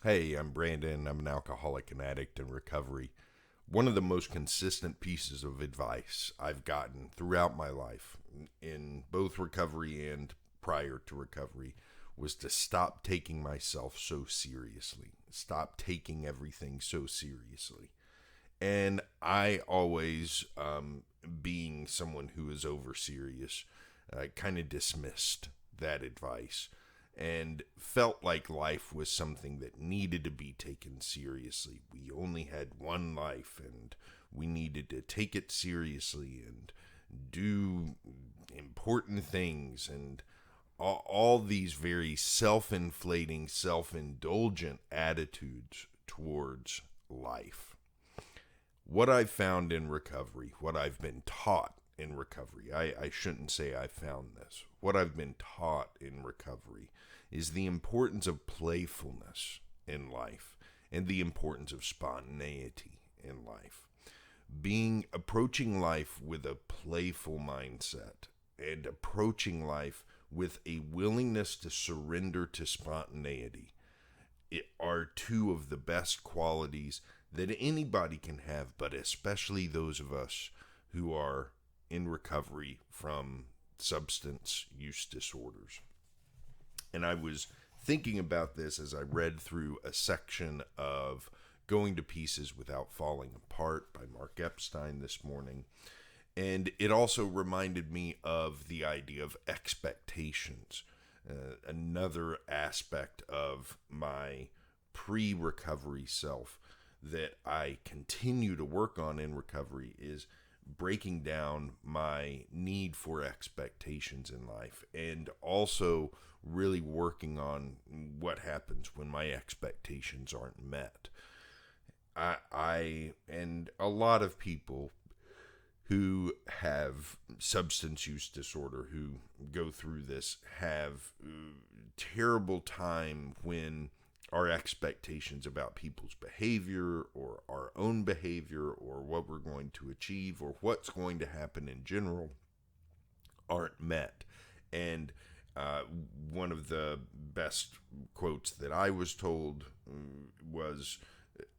Hey, I'm Brandon. I'm an alcoholic and addict in recovery. One of the most consistent pieces of advice I've gotten throughout my life, in both recovery and prior to recovery, was to stop taking myself so seriously. Stop taking everything so seriously. And I always, being someone who is over serious, kind of dismissed that advice and felt like life was something that needed to be taken seriously. We only had one life and we needed to take it seriously and do important things and all these very self-inflating, self-indulgent attitudes towards life. What I've found in recovery, what I've been taught in recovery, I shouldn't say I found this. What I've been taught in recovery is the importance of playfulness in life and the importance of spontaneity in life. Approaching life with a playful mindset and approaching life with a willingness to surrender to spontaneity are two of the best qualities that anybody can have, but especially those of us who are in recovery from substance use disorders. And I was thinking about this as I read through a section of Going to Pieces Without Falling Apart by Mark Epstein this morning. And it also reminded me of the idea of expectations. Another aspect of my pre-recovery self that I continue to work on in recovery is breaking down my need for expectations in life and also really working on what happens when my expectations aren't met. I and a lot of people who have substance use disorder, who go through this, have terrible time when our expectations about people's behavior or our own behavior or what we're going to achieve or what's going to happen in general aren't met. And one of the best quotes that I was told was,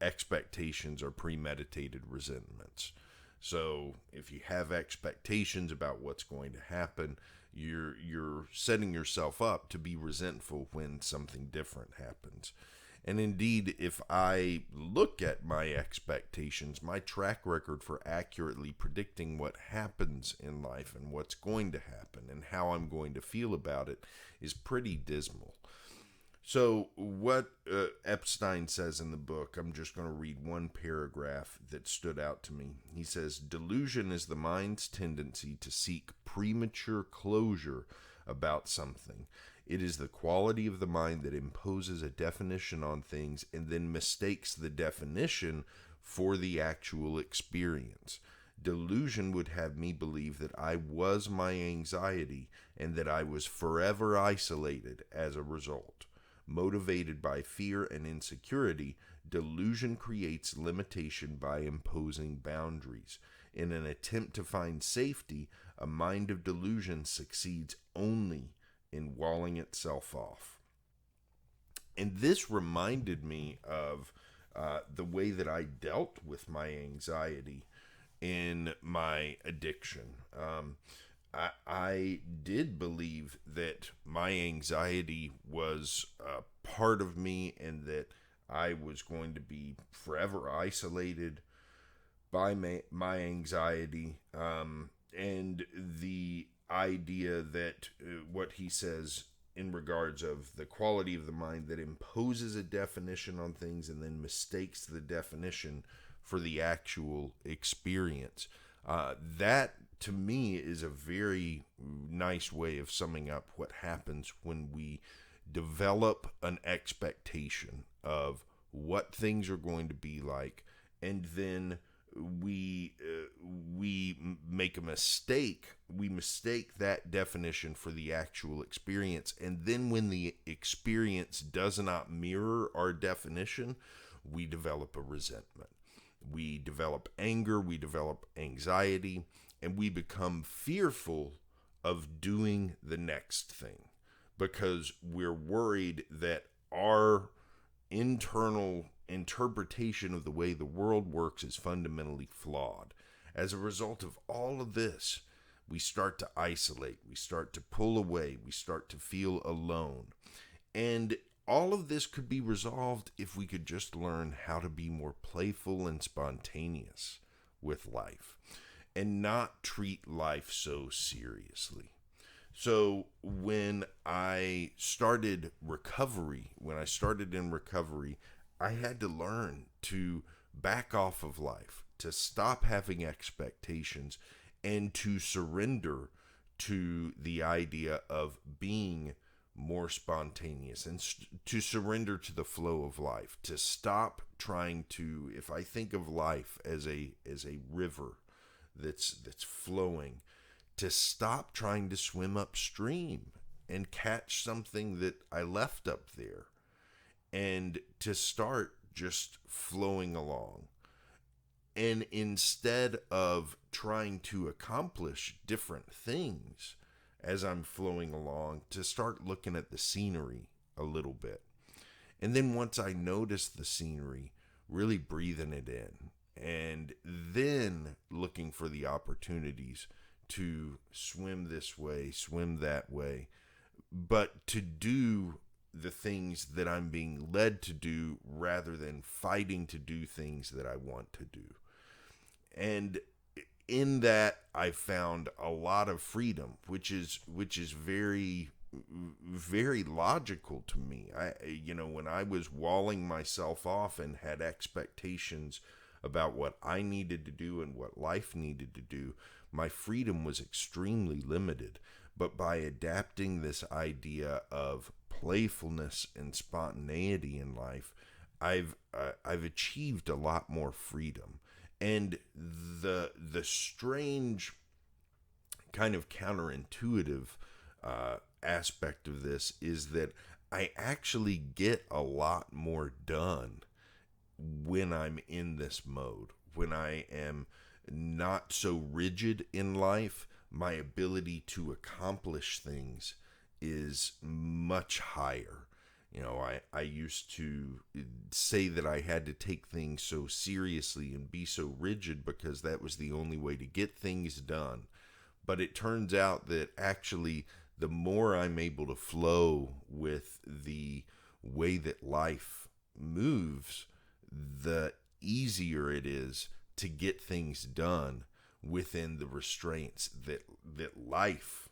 expectations are premeditated resentments. So if you have expectations about what's going to happen, you're setting yourself up to be resentful when something different happens. And indeed, if I look at my expectations, my track record for accurately predicting what happens in life and what's going to happen and how I'm going to feel about it is pretty dismal. So what Epstein says in the book, I'm just going to read one paragraph that stood out to me. He says, "Delusion is the mind's tendency to seek premature closure about something. It is the quality of the mind that imposes a definition on things and then mistakes the definition for the actual experience. Delusion would have me believe that I was my anxiety and that I was forever isolated as a result. Motivated by fear and insecurity, delusion creates limitation by imposing boundaries. In an attempt to find safety, a mind of delusion succeeds only in walling itself off." And this reminded me of the way that I dealt with my anxiety in my addiction. I did believe that my anxiety was a part of me and that I was going to be forever isolated by my anxiety, and the idea that what he says in regards of the quality of the mind that imposes a definition on things and then mistakes the definition for the actual experience. That to me is a very nice way of summing up what happens when we develop an expectation of what things are going to be like, and then we make a mistake. We mistake that definition for the actual experience, and then when the experience does not mirror our definition, we develop a resentment. We develop anger, we develop anxiety, and we become fearful of doing the next thing because we're worried that our internal interpretation of the way the world works is fundamentally flawed. As a result of all of this, we start to isolate, we start to pull away, we start to feel alone. And all of this could be resolved if we could just learn how to be more playful and spontaneous with life and not treat life so seriously. So when I started in recovery, I had to learn to back off of life, to stop having expectations, and to surrender to the idea of being more spontaneous and to surrender to the flow of life, to stop trying to, if I think of life as a river that's flowing, to stop trying to swim upstream and catch something that I left up there, and to start just flowing along. And instead of trying to accomplish different things as I'm flowing along, to start looking at the scenery a little bit. And then once I notice the scenery, really breathing it in, and then looking for the opportunities to swim this way, swim that way, but to do the things that I'm being led to do rather than fighting to do things that I want to do. And in that, I found a lot of freedom, which is very, very logical to me. When I was walling myself off and had expectations about what I needed to do and what life needed to do, my freedom was extremely limited. But by adapting this idea of playfulness and spontaneity in life, I've achieved a lot more freedom. And the strange kind of counterintuitive aspect of this is that I actually get a lot more done when I'm in this mode. When I am not so rigid in life, my ability to accomplish things is much higher. I used to say that I had to take things so seriously and be so rigid because that was the only way to get things done. But it turns out that actually the more I'm able to flow with the way that life moves, the easier it is to get things done within the restraints that life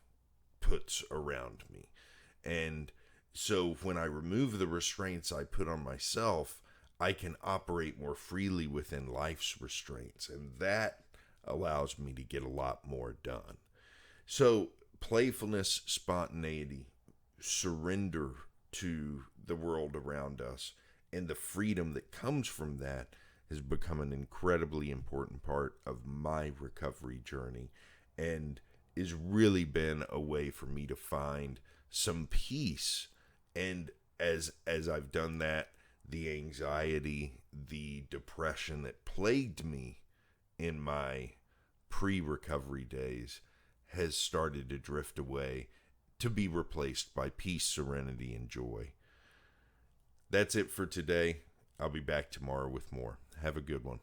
puts around me. And so when I remove the restraints I put on myself, I can operate more freely within life's restraints. And that allows me to get a lot more done. So playfulness, spontaneity, surrender to the world around us, and the freedom that comes from that has become an incredibly important part of my recovery journey, and has really been a way for me to find some peace. And as I've done that, the anxiety, the depression that plagued me in my pre-recovery days has started to drift away to be replaced by peace, serenity, and joy. That's it for today. I'll be back tomorrow with more. Have a good one.